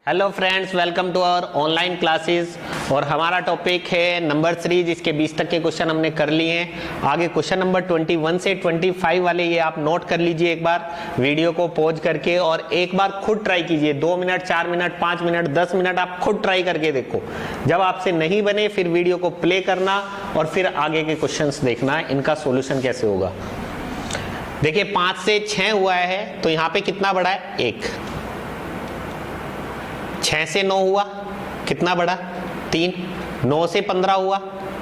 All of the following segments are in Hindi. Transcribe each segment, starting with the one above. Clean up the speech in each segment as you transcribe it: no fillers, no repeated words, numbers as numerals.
Hello friends, welcome to our online classes. और हमारा टॉपिक है नंबर सीरीज। इसके 20 तक के क्वेश्चन हमने कर लिए हैं। आगे क्वेश्चन नंबर 21 से 25 वाले ये आप नोट कर लीजिए एक बार वीडियो को पॉज करके, और एक बार खुद ट्राई कीजिए। 2 मिनट, 4 मिनट, 5 मिनट, 10 मिनट आप खुद ट्राई करके देखो। जब आपसे नहीं बने फिर वीडियो को प्ले करना और फिर आगे के क्वेश्चंस देखना इनका सोल्यूशन कैसे होगा। देखिए 5 से 6 हुआ है तो यहाँ पे कितना बड़ा है? 1। 6 से 9 हुआ, कितना बढ़ा? 3। 9 से 15 हुआ,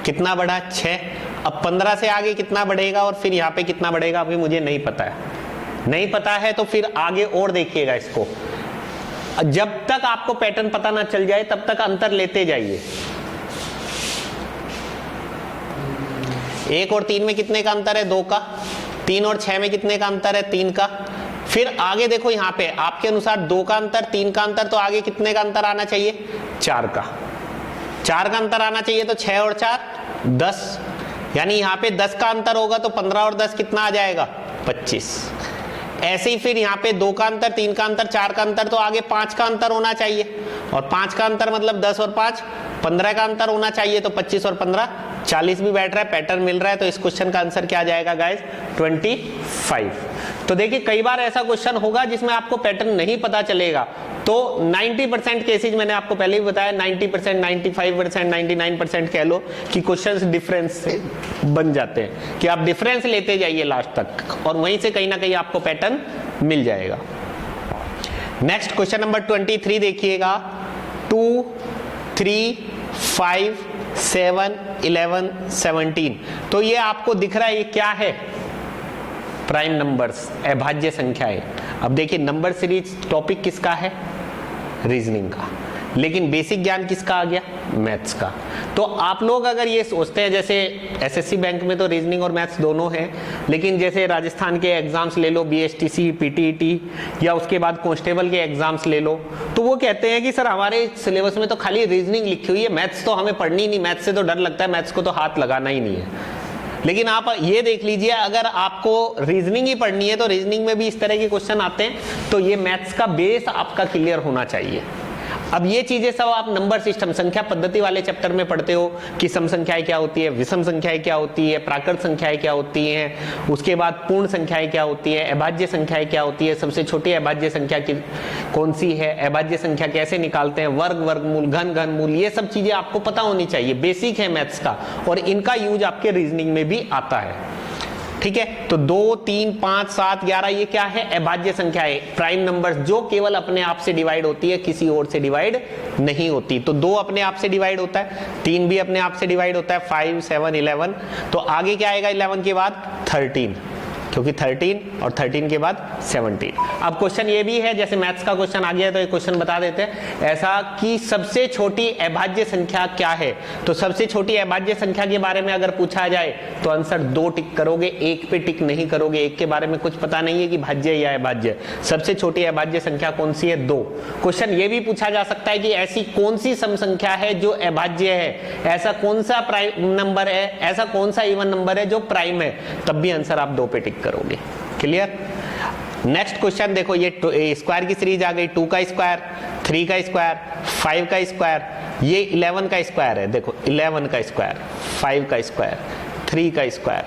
कितना बढ़ा? 6। अब 15 से आगे कितना बढ़ेगा और फिर यहाँ पे कितना बढ़ेगा अभी मुझे नहीं पता है। नहीं पता है तो फिर आगे और देखिएगा इसको। जब तक आपको पैटर्न पता ना चल जाए तब तक अंतर लेते जाइए। 1 और 3 में कितने का अंतर है? 2 का। 3 और 6 में कितने का अंतर है? 3 का। फिर आगे देखो यहाँ पे आपके अनुसार 2 का अंतर, 3 का अंतर, तो आगे कितने का अंतर आना चाहिए? 4 का। 4 का अंतर आना चाहिए तो 6 और 4 10, यानी यहाँ पे 10 का अंतर होगा तो 15 और 10 कितना आ जाएगा? 25। ऐसे ही फिर यहाँ पे 2 का अंतर, 3 का अंतर, 4 का अंतर, तो आगे 5 का अंतर होना चाहिए। और 5 का अंतर मतलब 10 और 5 15 का अंतर होना चाहिए, तो 25 और 15 40 भी बैठ रहा है, पैटर्न मिल रहा है। तो इस क्वेश्चन का आंसर क्या आ जाएगा गाइस? 25। तो देखिए कई बार ऐसा क्वेश्चन होगा जिसमें आपको पैटर्न नहीं पता चलेगा। तो 90% केसेज मैंने आपको पहले भी बताया, 90%, 95%, 99% कह लो कि क्वेश्चंस डिफरेंस से बन जाते हैं, कि आप डिफरेंस लेते जाइए लास्ट तक और वहीं से कहीं ना कहीं आपको पैटर्न मिल जाएगा। नेक्स्ट क्वेश्चन नंबर 23 देखिएगा। 2, 3, 5, 7, 11, 17। तो ये आपको दिख रहा है, ये क्या है? प्राइम नंबर्स, अभाज्य संख्याएं। अब देखिए नंबर सीरीज टॉपिक किसका है? रीजनिंग का। लेकिन बेसिक ज्ञान किसका आ गया? मैथ्स का। तो आप लोग अगर ये सोचते हैं, जैसे एसएससी बैंक में तो रीजनिंग और मैथ्स दोनों हैं, लेकिन जैसे राजस्थान के एग्जाम्स ले लो, बीएसटीसी, पीटीईटी, या उसके बाद कांस्टेबल के एग्जाम्स ले लो, तो वो कहते हैं कि सर हमारे सिलेबस में तो खाली रीजनिंग लिखी हुई है, मैथ्स तो हमें पढ़नी नहीं, मैथ्स से तो डर लगता है, मैथ्स को तो हाथ लगाना ही नहीं है। लेकिन आप ये देख लीजिए, अगर आपको रीजनिंग ही पढ़नी है तो रीजनिंग में भी इस तरह के क्वेश्चन आते हैं, तो ये मैथ्स का बेस आपका क्लियर होना चाहिए। अब ये चीजें सब आप नंबर सिस्टम, संख्या पद्धति वाले चैप्टर में पढ़ते हो कि सम संख्याएं क्या होती है, विषम संख्याएं क्या होती है, प्राकृत संख्याएं क्या होती हैं, उसके बाद पूर्ण संख्याएं क्या होती है, अभाज्य संख्याएं क्या होती है, सबसे छोटी अभाज्य संख्या कौन सी है, अभाज्य संख्या कैसे निकालते हैं, वर्ग, वर्गमूल, घन, घनमूल, ये सब चीजें आपको पता होनी चाहिए। बेसिक है मैथ्स का और इनका यूज आपके रीजनिंग में भी आता है। ठीक है, तो 2, 3, 5, 7, 11 ये क्या है? अभाज्य संख्या है, प्राइम नंबर्स जो केवल अपने आप से डिवाइड होती है, किसी और से डिवाइड नहीं होती। तो 2 अपने आप से डिवाइड होता है, 3 भी अपने आप से डिवाइड होता है, 5, 7, 11। तो आगे क्या आएगा 11 के बाद? 13, क्योंकि 13 और 13 के बाद 17। अब क्वेश्चन ये भी है, जैसे मैथ्स का क्वेश्चन आ गया तो एक क्वेश्चन बता देते हैं ऐसा कि सबसे छोटी अभाज्य संख्या क्या है। तो सबसे छोटी अभाज्य संख्या के बारे में अगर पूछा जाए तो आंसर 2 टिक करोगे, 1 पे टिक नहीं करोगे। 1 के बारे में कुछ पता नहीं है कि भाज्य या अभाज्य। सबसे छोटी अभाज्य संख्या कौन सी है? 2। क्वेश्चन ये भी पूछा जा सकता है कि ऐसी कौन सी सम संख्या है जो अभाज्य है, ऐसा कौन सा प्राइम नंबर है, ऐसा कौन सा इवन नंबर है जो प्राइम है, तब भी आंसर आप 2 पे टिक करोगे। क्लियर? नेक्स्ट क्वेश्चन देखो, ये स्क्वायर की सीरीज आ गई। 2 का स्क्वायर, 3 का स्क्वायर, 5 का स्क्वायर, ये 11 का स्क्वायर है। देखो 11 का स्क्वायर, 5 का स्क्वायर, 3 का स्क्वायर,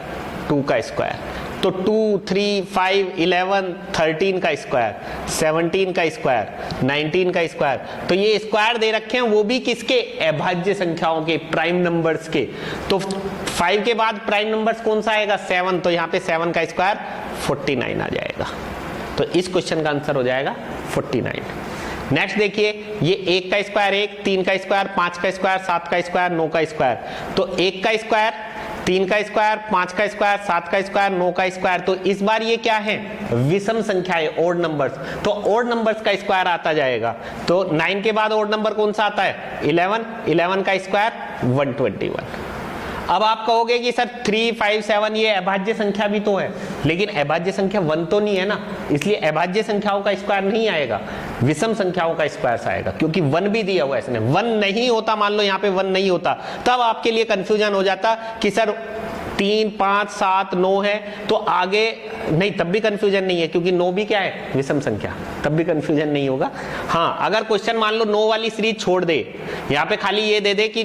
2 का स्क्वायर। तो 2, 3, 5, 11, 13 का स्क्वायर, 17 का स्क्वायर, 19 का स्क्वायर। तो ये स्क्वायर दे रखे हैं, वो भी किसके? अभाज्य संख्याओं के, प्राइम नंबर्स के। तो 5 के बाद प्राइम नंबर्स कौन सा आएगा? 7। तो यहाँ पे 7 का स्क्वायर 49 आ जाएगा। तो इस क्वेश्चन का आंसर हो जाएगा 49। नेक्स्ट देखिए, ये 1 का स्क्वायर 1, 3 का स्क्वायर, 5 का स्क्वायर, 7 का स्क्वायर, 9 का स्क्वायर। तो 1 का स्क्वायर, 3 का स्क्वायर, 5 का स्क्वायर, 7 का स्क्वायर, 9 का स्क्वायर। तो इस बार ये क्या है? विषम संख्याएं, ओड नंबर्स। तो ओड नंबर्स का स्क्वायर आता जाएगा। तो 9 के बाद ओड नंबर कौन सा आता है? 11। 11 का स्क्वायर 121। अब आप कहोगे कि सर 3, 5, 7 ये अभाज्य संख्या भी तो है, लेकिन अभाज्य संख्या 1 तो नहीं है ना, इसलिए अभाज्य संख्याओं का स्क्वायर नहीं आएगा, विषम संख्याओं का स्क्वायर आएगा, क्योंकि 1 भी दिया हुआ है इसने। 1 नहीं होता, मान लो यहाँ पे 1 नहीं होता, तब आपके लिए कंफ्यूजन हो जाता कि सर 3, 5, 7, 9 है, तो आगे नहीं, तब भी कंफ्यूजन नहीं है, क्योंकि 9 भी क्या है, विषम संख्या, तब भी कंफ्यूजन नहीं होगा। हाँ, अगर क्वेश्चन मान लो 9 वाली सीरीज छोड़ दे, यहाँ पे खाली ये दे दे कि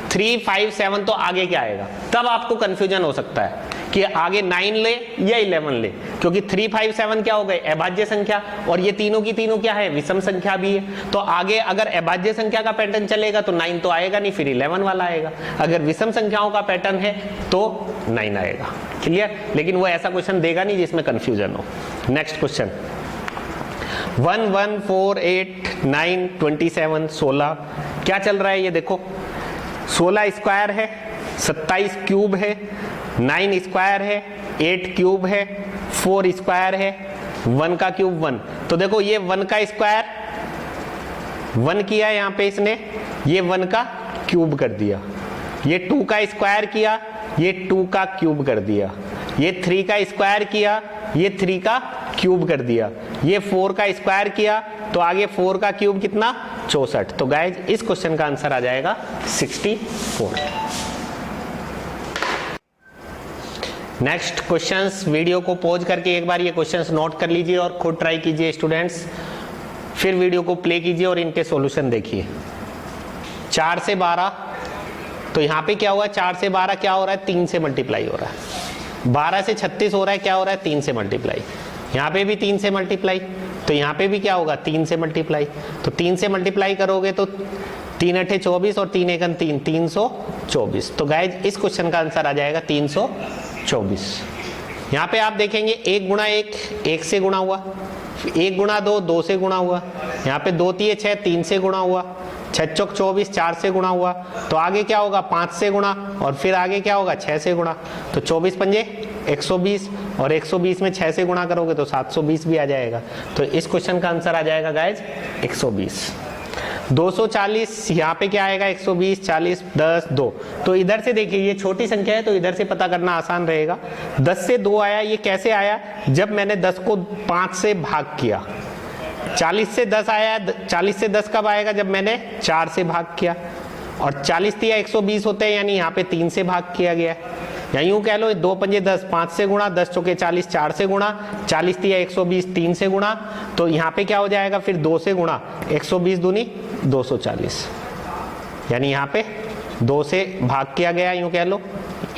3, 5, 7, तो आगे क्या आएगा, तब आपको कंफ्यूजन हो सकता है कि आगे 9 ले या 11 ले, क्योंकि 3, 5, 7 क्या हो गए, अभाज्य संख्या, और ये तीनों की तीनों क्या है, विषम संख्या भी है। तो आगे अगर अभाज्य संख्या का पैटर्न चलेगा तो 9 तो आएगा नहीं, फिर 11 वाला आएगा। अगर विषम संख्याओं का पैटर्न है तो 9 आएगा। क्लियर? लेकिन वो ऐसा क्वेश्चन देगा नहीं जिसमें कंफ्यूजन हो। नेक्स्ट क्वेश्चन 1, 1, 4, 8, 9, 27, 16 क्या चल रहा है ये देखो। 16 स्क्वायर है, 27 क्यूब है, 9 स्क्वायर है, 8 क्यूब है, 4 स्क्वायर है, 1 का क्यूब 1। तो देखो ये 1 का स्क्वायर 1 किया यहाँ पे इसने, ये 1 का क्यूब कर दिया, ये 2 का स्क्वायर किया, ये 2 का क्यूब कर दिया, ये 3 का स्क्वायर किया, ये 3 का क्यूब कर दिया, ये 4 का स्क्वायर किया, तो आगे 4 का क्यूब कितना, 64। तो गाइज इस क्वेश्चन का आंसर आ जाएगा 64। नेक्स्ट क्वेश्चंस, वीडियो को पॉज करके एक बार ये क्वेश्चंस नोट कर लीजिए और खुद ट्राई कीजिए स्टूडेंट्स, फिर वीडियो को प्ले कीजिए और इनके सॉल्यूशन देखिए। 4 से 12, तो यहाँ पे क्या हुआ, 4 से 12 क्या हो रहा है, 3 से मल्टीप्लाई हो रहा है। 12 से 36 हो रहा है, क्या हो रहा है, 3 से मल्टीप्लाई। यहाँ पे भी 3 से मल्टीप्लाई, तो यहाँ पे भी क्या होगा, 3 से मल्टीप्लाई। तो 3 से मल्टीप्लाई करोगे तो 3 8 24 और 3 1 3, 324। तो गाइज इस क्वेश्चन का आंसर आ जाएगा 324। यहाँ पे आप देखेंगे 1 गुणा 1, 1 से गुणा हुआ, 1 गुणा 2, 2 से गुणा हुआ, यहाँ पे 2 3 6, 3 से गुणा हुआ, 6 चौक 24, 4 से गुणा हुआ, तो आगे क्या होगा, 5 से गुणा, और फिर आगे क्या होगा, 6 से गुणा। तो 24 पंजे 120, और 120 में 6 से गुणा करोगे तो 720 भी आ जाएगा। तो इस क्वेश्चन का आंसर आ जाएगा गाइज 120। 240, यहाँ पे क्या आएगा, 120, 40, 10, 2। तो इधर से देखिए ये छोटी संख्या है तो इधर से पता करना आसान रहेगा। 10 से 2 आया, ये कैसे आया, जब मैंने 10 को 5 से भाग किया। 40 से 10 आया, 40 से 10 कब आएगा, जब मैंने 4 से भाग किया। और 40 तिया 120 होते हैं, यानी यहाँ पे 3 से भाग किया गया, या यूं कह लो 2 पंजे 10, 5 से गुणा, 10 चौके 40, 4 से गुणा, 40 तिया 120, 3 से गुणा। तो यहाँ पे क्या हो जाएगा, फिर 2 से गुणा, 120 दूनी 240, यानी यहाँ पे 2 से भाग किया गया, यूं कह लो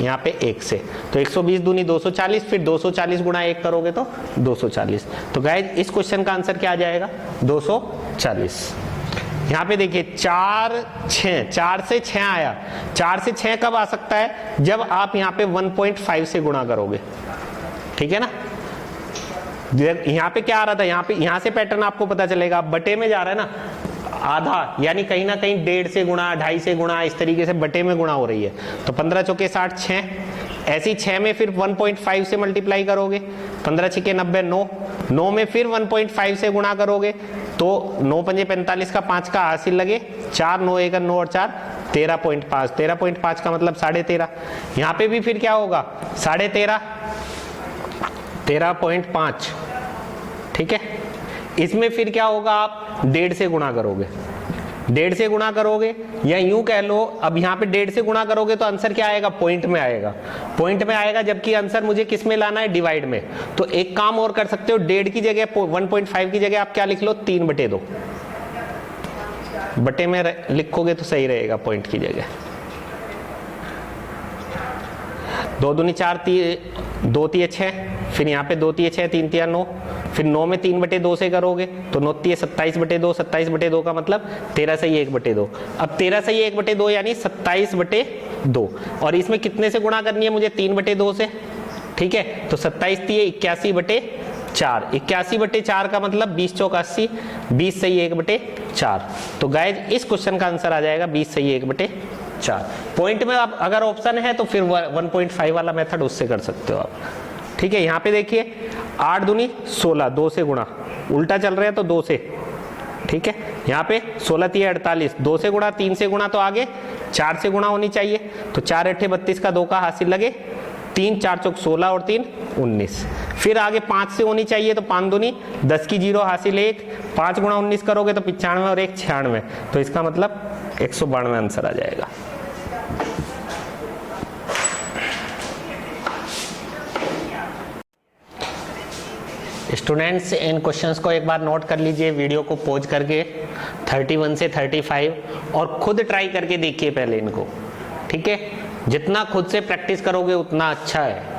यहाँ पे 1 से। तो 120 दूनी 240, फिर 240 गुणा 1 करोगे तो 240। तो गाइज इस क्वेश्चन का आंसर क्या आ जाएगा, 240। यहाँ पे देखिए 4 6, 4 से 6 आया। 4 से 6 कब आ सकता है, जब आप यहाँ पे 1.5 से गुणा करोगे, ठीक है ना। यहाँ पे क्या आ रहा था, यहाँ से पैटर्न आपको पता चलेगा, बटे में जा रहा है ना, आधा, यानी कहीं ना कहीं 1.5 से गुणा, 2.5 से गुणा, इस तरीके से बटे में गुणा हो रही है। तो 15 चौके 60, 6, ऐसी 6 में फिर 1.5 से मल्टीप्लाई करोगे, 15 छिके 90, 9, 9 में फिर 1.5 से गुणा करोगे, तो 9 पंजे 45 का 5 का हासिल लगे, 4 9 1 9 और 4 13.5, 13.5 का मतलब 13.5। यहाँ पे भी फिर क्या होगा, 13.5, 13.5, ठीक है। इसमें फिर क्या होगा, आप 1.5 से गुणा करोगे, 1.5 से गुणा करोगे, या यूं कह लो, अब यहाँ पे 1.5 से गुणा करोगे तो आंसर क्या आएगा, पॉइंट में आएगा, पॉइंट में आएगा, जबकि आंसर मुझे किस में लाना है, डिवाइड में। तो एक काम और कर सकते हो, 1.5 की जगह 1.5 की जगह आप क्या लिख लो, 3/2 बटे में लिखोगे तो सही रहेगा, पॉइंट की जगह। 2 दूनी 4, 2 तिये 6, फिर यहाँ पे 2 तिये 6, 3 तिया 9, फिर 9 में 3/2 से करोगे तो 9 तिये 27/2, 27/2 का मतलब 13 सही 1/2। अब 13 सही 1/2 यानी 27/2, और इसमें कितने से गुणा करनी है मुझे, 3/2 से, ठीक है। तो 27 तिये 81/4, 81/4 का मतलब 20 चौक 80, 20 सही 1/4। तो गाइज इस क्वेश्चन का आंसर आ जाएगा 20 सही 1/4। पॉइंट में आप अगर ऑप्शन है तो फिर 1.5 वाला मेथड उससे कर सकते हो आप, ठीक है। यहाँ पे देखिए 8 दूनी 16, 2 से गुणा, उल्टा चल रहे हैं तो 2 से, ठीक है। यहाँ पे 16 तिया 48, 2 से गुणा, 3 से गुणा, तो आगे 4 से गुणा होनी चाहिए। तो 4 8 32 का 2 का हासिल लगे, 3 4 चौक 16 और 3 19, फिर आगे 5 से होनी चाहिए, तो 5 दूनी 10 की 0 हासिल 1, 5 गुणा 19 करोगे तो 95 और 1 96, तो इसका मतलब 192 आंसर आ जाएगा। स्टूडेंट्स इन क्वेश्चंस को एक बार नोट कर लीजिए वीडियो को पॉज करके 31 से 35 और खुद ट्राई करके देखिए पहले इनको, ठीक है। जितना खुद से प्रैक्टिस करोगे उतना अच्छा है।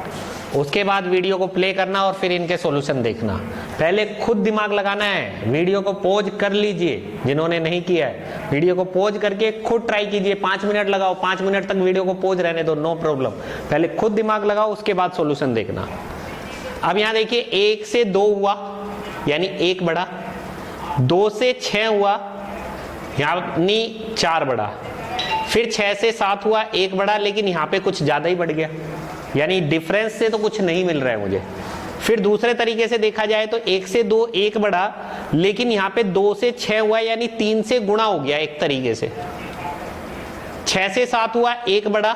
उसके बाद वीडियो को प्ले करना और फिर इनके सॉल्यूशन देखना। पहले खुद दिमाग लगाना है। वीडियो को पॉज कर लीजिए, जिन्होंने नहीं किया है वीडियो को पॉज करके खुद ट्राई कीजिए। 5 मिनट लगाओ, 5 मिनट तक वीडियो को पॉज रहने दो, नो प्रॉब्लम। पहले खुद दिमाग लगाओ, उसके बाद सॉल्यूशन देखना। अब यहां देखिए 1 से 2 हुआ यानी 1 बढ़ा, 2 से 6 हुआ यानी 4 बढ़ा, फिर 6 से 7 हुआ 1 बढ़ा, लेकिन यहां पे कुछ ज्यादा ही बढ़ गया यानी डिफरेंस से तो कुछ नहीं मिल रहा है मुझे। फिर दूसरे तरीके से देखा जाए तो 1 से 2 1 बढ़ा, लेकिन यहां पे 2 से 6 हुआ यानी 3 से गुणा हो गया एक तरीके से। 6 से 7 हुआ 1 बढ़ा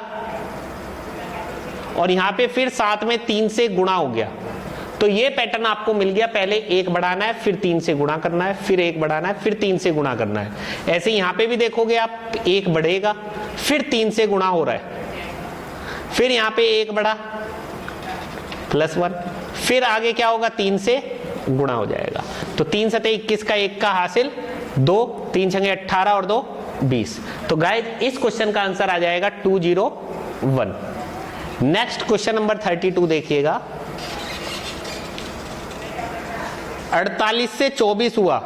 और यहां पे फिर 7 में 3 से गुणा हो गया। तो ये पैटर्न आपको मिल गया। पहले 1 बढ़ाना है, फिर 3 से गुणा करना है, फिर 1 बढ़ाना है, फिर 3 से गुणा करना है। ऐसे यहां पे भी देखोगे आप 1 बढ़ेगा, फिर 3 से गुणा हो रहा है, फिर यहां पे 1 बढ़ा +1, फिर आगे क्या होगा 3 से गुणा हो जाएगा। तो 3 सते 21 का 1 का हासिल 2, 3 छंगे 18 और 2 20। तो गाइस इस क्वेश्चन का आंसर आ जाएगा 201। नेक्स्ट क्वेश्चन नंबर 32 देखिएगा। 48 से 24 हुआ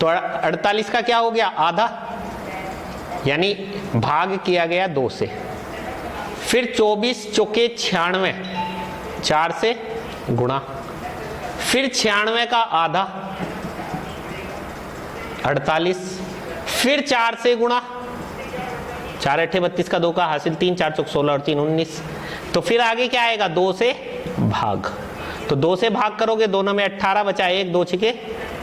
तो 48 का क्या हो गया आधा यानी भाग किया गया 2 से। फिर 24 चौके 96, 4 से गुणा, फिर 96 का आधा 48, फिर 4 से गुणा, 4 8 32 का 2 का हासिल 3, 4 चौक 16 और 3 19। तो फिर आगे क्या आएगा 2 से भाग। तो 2 से भाग करोगे, दोनों में 18 बचा 1, 2 छके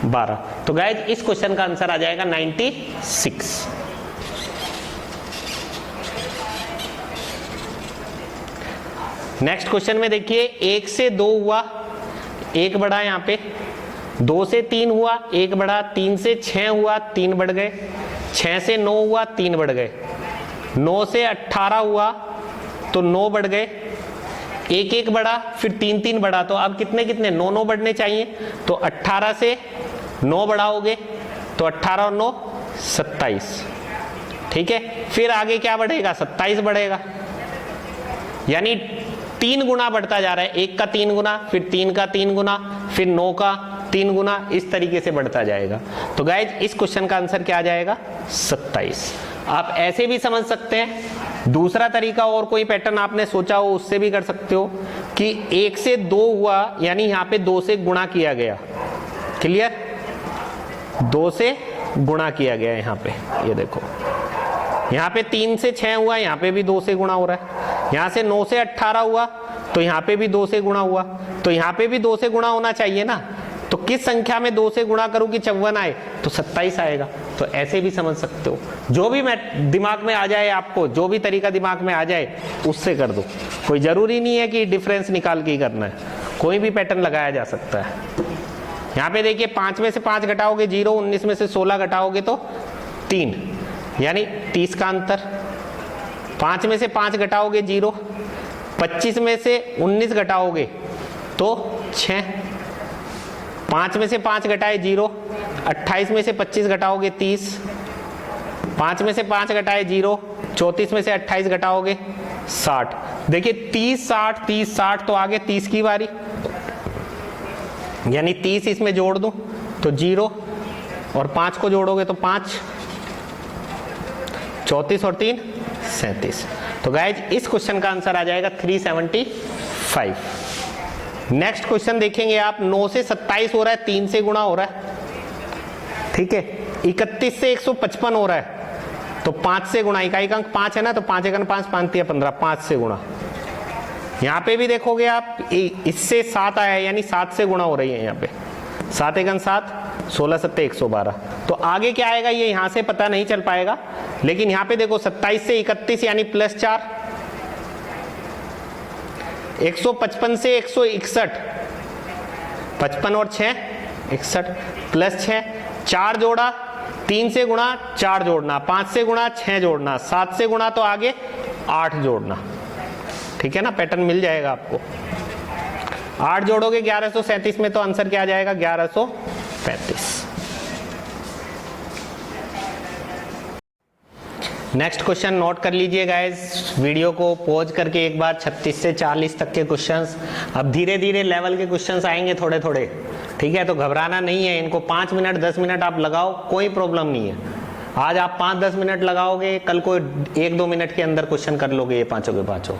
12। तो गाइस इस क्वेश्चन का आंसर आ जाएगा 96। नेक्स्ट क्वेश्चन में देखिए 1 से 2 हुआ 1 बढ़ा, यहां पे 2 से 3 हुआ 1 बढ़ा, 3 से 6 हुआ 3 बढ़ गए, 6 से 9 हुआ 3 बढ़ गए, 9 से 18 हुआ तो 9 बढ़ गए, 1 1 बढ़ा, फिर 3 3 बढ़ा। तो अब कितने कितने 9 9 बढ़ने चाहिए। तो 18 से 9 बढ़ाओगे तो 18 और 9 27, ठीक है। फिर आगे क्या बढ़ेगा 27 बढ़ेगा यानी 3 गुना बढ़ता जा रहा है। 1 का 3 गुना, फिर 3 का 3 गुना, फिर 9 का 3 गुना, इस तरीके से बढ़ता जाएगा। तो गाइज इस क्वेश्चन का आंसर क्या आ जाएगा 27। आप ऐसे भी समझ सकते हैं। दूसरा तरीका और कोई पैटर्न आपने सोचा हो उससे भी कर सकते हो कि 1 से 2 हुआ यानी यहां पे 2 से गुणा किया गया। क्लियर, 2 से गुणा किया गया यहां पे। ये देखो यहां पे 3 से 6 हुआ, यहां पे भी 2 से गुणा हो रहा है। यहां से 9 से 18 हुआ तो यहां पे भी 2 से गुणा हुआ, तो यहां पे भी 2 से गुणा होना चाहिए ना। तो किस संख्या में 2 से गुणा करूं कि 54 आए, तो 27 आएगा। तो ऐसे भी समझ सकते हो। जो भी मैं दिमाग में आ जाए, आपको जो भी तरीका दिमाग में आ जाए उससे कर दो। कोई जरूरी नहीं है कि डिफरेंस निकाल के ही करना है, कोई भी पैटर्न लगाया जा सकता है। यहाँ पे देखिए 5 में से 5 घटाओगे 0, 19 में से 16 घटाओगे तो 3 यानी 30 का अंतर। 5 में से 5 घटाओगे 0, 25 में से 19 घटाओगे तो 6, 5 में से 5 घटाए 0, 28 में से 25 घटाओगे 30, 5 में से 5 घटाए 0, 34 में से 28 घटाओगे 60। देखिए 30 60 30 60, तो आगे 30 की बारी यानी 30 इसमें जोड़ दूं तो 0 और 5 को जोड़ोगे तो 5, 34 और 3 37। तो गाइज इस क्वेश्चन का आंसर आ जाएगा 375। नेक्स्ट क्वेश्चन देखेंगे आप। 9 से 27 हो रहा है, 3 से गुणा हो रहा है, ठीक है। 31 से 155 हो रहा है तो 5 से गुणा, इकाई का अंक 5 है ना, तो 5 एकन 5 5 3 15, 5 से गुणा। यहाँ पे भी देखोगे आप इससे 7 आया यानी 7 से गुणा हो रही है। यहाँ पे 7 एकन 7, 16 7 112। तो आगे क्या आएगा ये यहाँ से पता नहीं चल पाएगा, लेकिन यहाँ पे देखो 27 से 31 यानी +4, 155 से 161, 55 और 6 61, +6, 4 जोड़ा, 3 से गुणा 4 जोड़ना, 5 से गुणा 6 जोड़ना, 7 से गुणा तो आगे 8 जोड़ना, ठीक है ना। पैटर्न मिल जाएगा आपको। 8 जोड़ोगे 1137 में तो आंसर क्या आ जाएगा 1135। नेक्स्ट क्वेश्चन नोट कर लीजिए गाइस, वीडियो को पॉज करके एक बार 36 से 40 तक के क्वेश्चंस। अब धीरे धीरे लेवल के क्वेश्चंस आएंगे थोड़े थोड़े, ठीक है, तो घबराना नहीं है। इनको 5 मिनट 10 मिनट आप लगाओ, कोई प्रॉब्लम नहीं है। आज आप 5-10 मिनट लगाओगे, कल को 1-2 मिनट के अंदर क्वेश्चन कर लोगे ये पांचों के पांचों।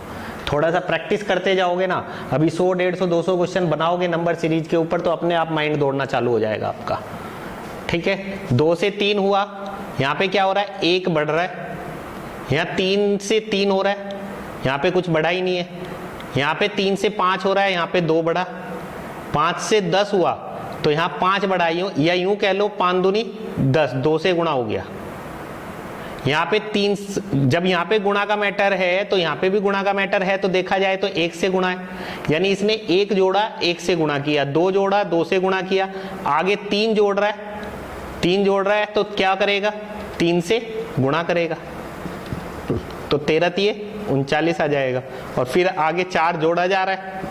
थोड़ा सा प्रैक्टिस करते जाओगे ना, अभी 100, 150, 200 क्वेश्चन बनाओगे नंबर सीरीज के ऊपर, तो अपने आप माइंड दौड़ना चालू हो जाएगा आपका, ठीक है। 2 से 3 हुआ, यहाँ पे क्या हो रहा है 1 बढ़ रहा है, यहाँ 3 से 3 हो रहा है, यहाँ पे कुछ बढ़ा ही नहीं है। यहाँ पे 3 से 5 हो रहा है, यहाँ पे 2 बढ़ा। 5 से 10 हुआ तो यहाँ 5 बढ़ा, या यूं कह लो 5 दूनी 10, 2 से गुणा हो गया। यहाँ पे 3, जब यहाँ पे गुणा का मैटर है तो यहाँ पे भी गुणा का मैटर है, तो देखा जाए तो 1 से गुणा है, यानी इसने 1 जोड़ा 1 से गुणा किया, 2 जोड़ा 2 से गुणा किया, आगे 3 जोड़ रहा है, 3 जोड़ रहा है तो क्या करेगा 3 से गुणा करेगा, तो 13 3 39 आ जाएगा। और फिर आगे 4 जोड़ा जा रहा है,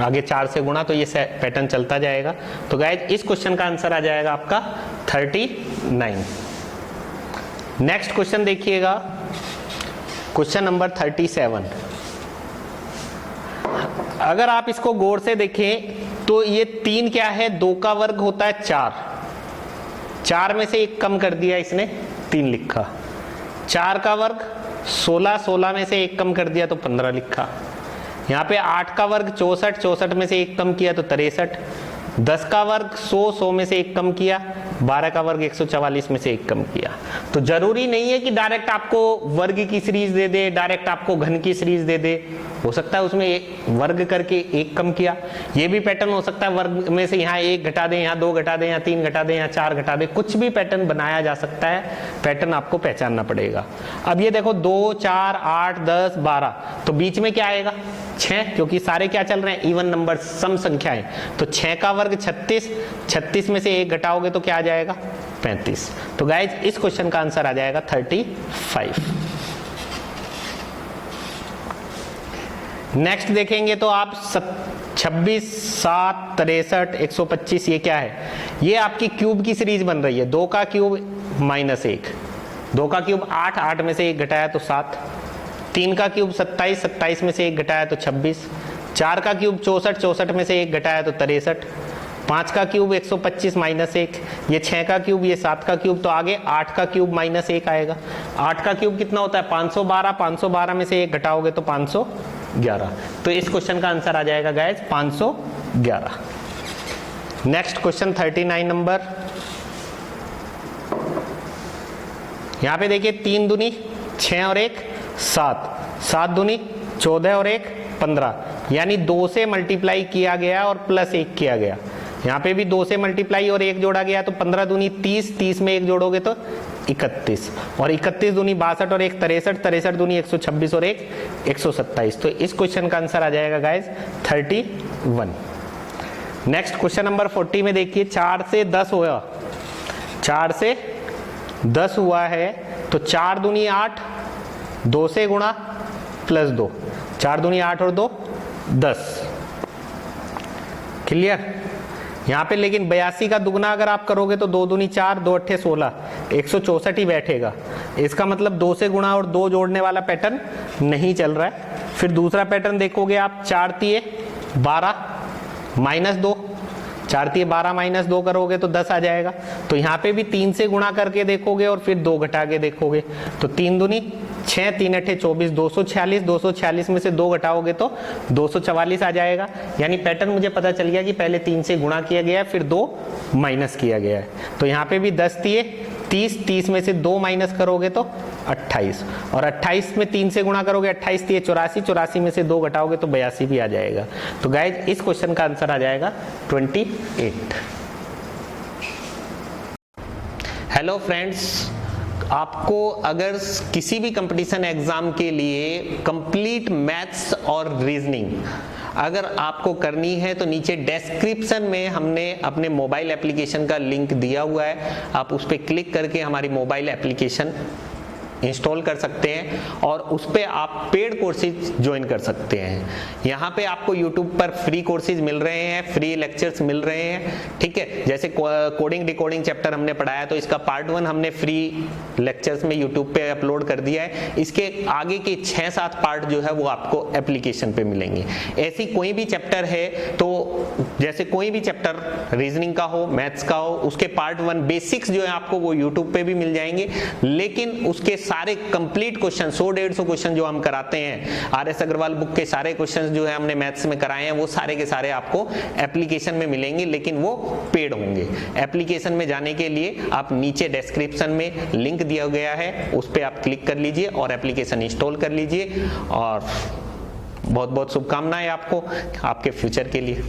आगे 4 से गुणा, तो ये पैटर्न चलता जाएगा। तो गाइस इस क्वेश्चन का आंसर आ जाएगा आपका 39। नेक्स्ट क्वेश्चन देखिएगा, क्वेश्चन नंबर 37। अगर आप इसको गौर से देखें तो ये 3 क्या है, 2 का वर्ग होता है 4 में से 1 कम कर दिया इसने, 3 लिखा। 4 का वर्ग 16 में से 1 कम कर दिया तो 15 लिखा। यहाँ पे 8 का वर्ग 64 में से 1 कम किया तो 63। 10 का वर्ग 100 में से 1 कम किया। 12 का वर्ग 144 में से 1 कम किया। तो जरूरी नहीं है कि डायरेक्ट आपको वर्ग की सीरीज दे दे, डायरेक्ट आपको घन की सीरीज दे दे। हो सकता है उसमें वर्ग करके 1 कम किया, ये भी पैटर्न हो सकता है। वर्ग में से यहाँ 1 घटा दें, यहाँ 2 घटा दें, यहाँ 3 घटा दें, यहाँ 4 घटा दें, कुछ भी पैटर्न बनाया जा सकता है। पैटर्न आपको पहचानना पड़ेगा। अब ये देखो 2, 4, 8, 10, 12, तो बीच में क्या आएगा 6, क्योंकि सारे क्या चल रहे हैं इवन नंबर, सम संख्याएं। तो 6 का वर्ग 36 में से 1 घटाओगे तो क्या आ जाएगा 35। तो गाइज इस क्वेश्चन का आंसर आ जाएगा 35। नेक्स्ट देखेंगे तो आप 26, 7, 63, 125, ये क्या है, ये आपकी क्यूब की सीरीज बन रही है। 2 का क्यूब -1, 2 का क्यूब 8, 8 में से 1 घटाया तो 7, 3 का क्यूब 27, 27 में से 1 घटाया तो 26, 4 का क्यूब 64, 64 में से 1 घटाया तो 63, 5 का क्यूब 125 -1, ये 6 का क्यूब, ये 7 का क्यूब, तो आगे 8 का क्यूब -1 आएगा। 8 का क्यूब कितना होता है 512, 512 में से 1 घटाओगे तो 511। तो इस क्वेश्चन का आंसर आ जाएगा गाइज 511। नेक्स्ट क्वेश्चन 39 नंबर, यहाँ पे देखिए 3 दूनी 6 और 1 7, 7 दूनी 14 और 1 15, यानी 2 से मल्टीप्लाई किया गया और +1 किया गया। यहाँ पे भी 2 से मल्टीप्लाई और 1 जोड़ा गया, तो 15 दूनी 30, 30 में 1 जोड़ोगे तो 31, और 31 दूनी 62 और 1 63, 63 दूनी 126 और 1 127। तो इस क्वेश्चन का आंसर आ जाएगा गाइज 31। नेक्स्ट क्वेश्चन नंबर 40 में देखिए 4 से 10 हुआ, 4 से 10 हुआ है, तो 4 दूनी 8, 2 से गुणा +2, 4 दूनी 8 और 2 10। क्लियर? यहाँ पे लेकिन 82 का दुगना अगर आप करोगे तो 2 दूनी 4, 2 8 16, 164 ही बैठेगा। इसका मतलब 2 से गुणा और 2 जोड़ने वाला पैटर्न नहीं चल रहा है। फिर दूसरा पैटर्न देखोगे आप 4 तिये 12 -2, 4 तिये 12 -2 करोगे तो 10 आ जाएगा। तो यहाँ पे भी 3 से गुणा करके देखोगे और फिर 2 घटा के देखोगे, तो 3 दूनी 6, 3 8 24, 246, 246 में से 2 घटाओगे तो 244 आ जाएगा। यानी पैटर्न मुझे पता चल गया कि पहले 3 से गुणा किया गया है, फिर 2 माइनस किया गया है। तो यहाँ पे भी 10 तिये 30, 30 में से 2 माइनस करोगे तो 28, और 28 में 3 से गुणा करोगे 28 तिये 84, 84 में से 2 घटाओगे तो 82 भी आ जाएगा। तो गाइज इस क्वेश्चन का आंसर आ जाएगा 28। हेलो फ्रेंड्स, आपको अगर किसी भी कंपटीशन एग्जाम के लिए कंप्लीट मैथ्स और रीजनिंग अगर आपको करनी है तो नीचे डिस्क्रिप्शन में हमने अपने मोबाइल एप्लीकेशन का लिंक दिया हुआ है। आप उस पर क्लिक करके हमारी मोबाइल एप्लीकेशन इंस्टॉल कर सकते हैं और उस पे आप पेड कोर्सेज ज्वाइन कर सकते हैं। यहाँ पे आपको यूट्यूब पर फ्री कोर्सेज मिल रहे हैं, फ्री लेक्चर्स मिल रहे हैं, ठीक है। जैसे कोडिंग डिकोडिंग चैप्टर हमने पढ़ाया तो इसका पार्ट 1 हमने फ्री लेक्चर्स में यूट्यूब पे अपलोड कर दिया है। इसके आगे के 6-7 पार्ट जो है वो आपको एप्लीकेशन पे मिलेंगे। ऐसी कोई भी चैप्टर है तो जैसे कोई भी चैप्टर रीजनिंग का हो, मैथ्स का हो, उसके पार्ट 1 बेसिक्स जो है आपको वो यूट्यूब पे भी मिल जाएंगे, लेकिन उसके सारे कंप्लीट क्वेश्चन 100-150 क्वेश्चन जो हम कराते हैं, RS अग्रवाल बुक के सारे क्वेश्चन जो है हमने मैथ्स में कराए हैं वो सारे के सारे आपको एप्लीकेशन में मिलेंगे, लेकिन वो पेड होंगे। एप्लीकेशन में जाने के लिए आप नीचे डिस्क्रिप्शन में लिंक दिया गया है, उस पर आप क्लिक कर लीजिए और एप्लीकेशन इंस्टॉल कर लीजिए। और बहुत बहुत शुभकामनाएं आपको आपके फ्यूचर के लिए।